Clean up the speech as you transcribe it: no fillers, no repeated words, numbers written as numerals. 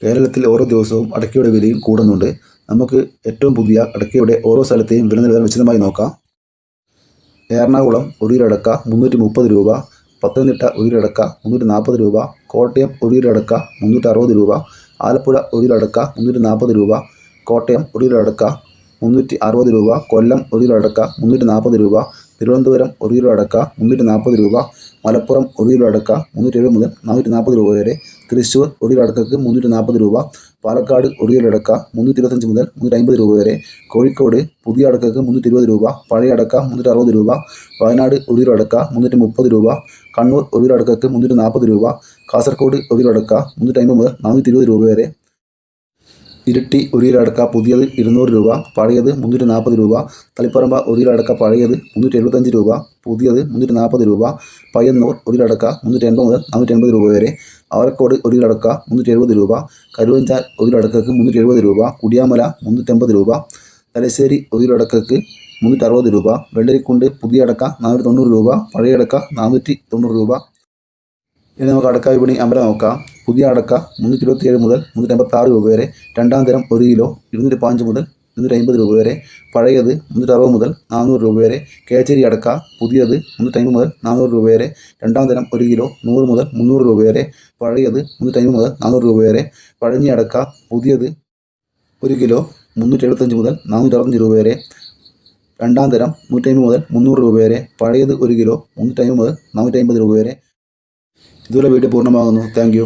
കേരളത്തിൽ ഓരോ ദിവസവും അടയ്ക്കയുടെ വിലയും കൂടുന്നുണ്ട്. നമുക്ക് ഏറ്റവും പുതിയ അടയ്ക്കയുടെ ഓരോ സ്ഥലത്തെയും വില നിലവാരം വിശദമായി നോക്കാം. എറണാകുളം ഒരു കിലോ അടയ്ക്ക 330 രൂപ, പത്തനംതിട്ട ഒരു കിലോ അടയ്ക്ക 340 രൂപ, കോട്ടയം ഒരു കിലോ അടയ്ക്ക 360 രൂപ, ആലപ്പുഴ ഒരു കിലോ അടയ്ക്ക 340 രൂപ, കോട്ടയം ഒരു കിലോ അടയ്ക്ക 360 രൂപ, കൊല്ലം ഒരു കിലോ അടയ്ക്ക 340 രൂപ, തിരുവനന്തപുരം ഒരു കിലോ അടയ്ക്ക 340 രൂപ, മലപ്പുറം ഒരു കിലോ അടയ്ക്ക 370 മുതൽ 440 രൂപ വരെ, തൃശ്ശൂർ ഒരു കിലോ അടയ്ക്കക്ക് 340 രൂപ, പാലക്കാട് ഒരു കിലോ അടയ്ക്ക 325 മുതൽ 350 രൂപ വരെ, കോഴിക്കോട് പുതിയ അടയ്ക്കക്ക് 320 രൂപ, പഴയ അടയ്ക്ക 360 രൂപ, വയനാട് ഒരു കിലോ അടയ്ക്ക 330 രൂപ, കണ്ണൂർ ഒരു കിലോ അടയ്ക്കക്ക് 340 രൂപ, കാസർഗോഡ് ഒരു കിലോ അടയ്ക്ക 350 മുതൽ 420 രൂപ വരെ, ഇരിട്ടി ഒരു കിലോ അടയ്ക്ക പുതിയത് 200 രൂപ, പഴയത് 340 രൂപ, തളിപ്പറമ്പ ഒരു കിലോ അടയ്ക്ക പഴയത് 375 രൂപ, പുതിയത് 340 രൂപ, പയ്യന്നൂർ ഒരു കിലോ അടയ്ക്ക 380 മുതൽ 480 രൂപ വരെ, ആലക്കോട് ഒരു കിലോ അടയ്ക്ക 370 രൂപ, കരുവഞ്ചാൽ ഒരു കിലോ അടയ്ക്കക്ക് 370 രൂപ, കുടിയാമല 350 രൂപ, തലശ്ശേരി ഒരു കിലോ അടയ്ക്കക്ക് 360 രൂപ, വെള്ളരിക്കുണ്ട് പുതിയ അടയ്ക്ക 490 രൂപ, പഴയ അടയ്ക്ക 490 രൂപ. ഇനി നമുക്ക് അടയ്ക്ക വിപണി അമ്പല നോക്കാം. പുതിയ അടയ്ക്ക 327 മുതൽ 386 രൂപ വരെ, രണ്ടാം തരം 1 കിലോ 215 മുതൽ 250 രൂപ വരെ, പഴയത് 360 മുതൽ 400 രൂപ വരെ, കേച്ചേരി അടയ്ക്ക പുതിയത് 350 മുതൽ 400 രൂപ വരെ, രണ്ടാം തരം 1 കിലോ 100 മുതൽ 300 രൂപ വരെ, പഴയത് 350 മുതൽ 400 രൂപ വരെ, പഴഞ്ഞി അടയ്ക്ക പുതിയത് 1 കിലോ 375 മുതൽ 465 രൂപ വരെ, രണ്ടാം തരം 150 മുതൽ 300 രൂപ വരെ, പഴയത് 1 കിലോ 350 മുതൽ 450 രൂപ വരെ. ഇതുവരെ വീഡിയോ പൂർണ്ണമാകുന്നു. Thank you.